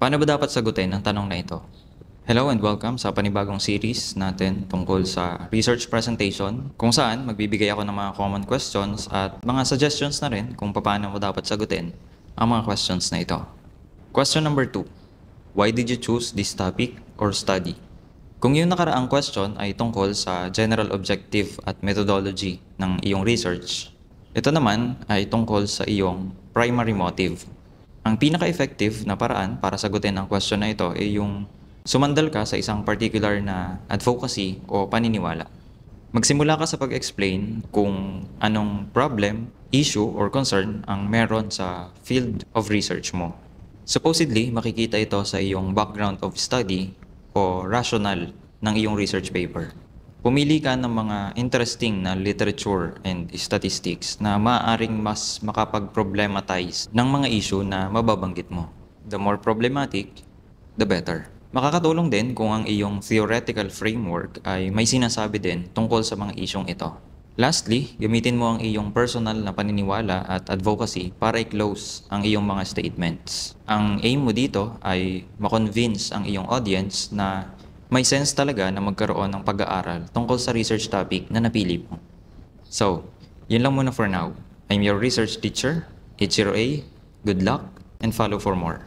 Paano ba dapat sagutin ang tanong na ito? Hello and welcome sa panibagong series natin tungkol sa research presentation kung saan magbibigay ako ng mga common questions at mga suggestions na rin kung paano mo dapat sagutin ang mga questions na ito. Question number 2. Why did you choose this topic or study? Kung yung nakaraang question ay tungkol sa general objective at methodology ng iyong research, ito naman ay tungkol sa iyong primary motive. Ang pinaka-effective na paraan para sagutin ang question na ito ay yung sumandal ka sa isang particular na advocacy o paniniwala. Magsimula ka sa pag-explain kung anong problem, issue, or concern ang meron sa field of research mo. Supposedly, makikita ito sa iyong background of study o rationale ng iyong research paper. Pumili ka ng mga interesting na literature and statistics na maaaring mas makapag-problematize ng mga issue na mababanggit mo. The more problematic, the better. Makakatulong din kung ang iyong theoretical framework ay may sinasabi din tungkol sa mga isyong ito. Lastly, gamitin mo ang iyong personal na paniniwala at advocacy para i-close ang iyong mga statements. Ang aim mo dito ay makonvince ang iyong audience na may sense talaga na magkaroon ng pag-aaral tungkol sa research topic na napili mo. So, yun lang muna for now. I'm your research teacher, Ichiro A. Good luck and follow for more.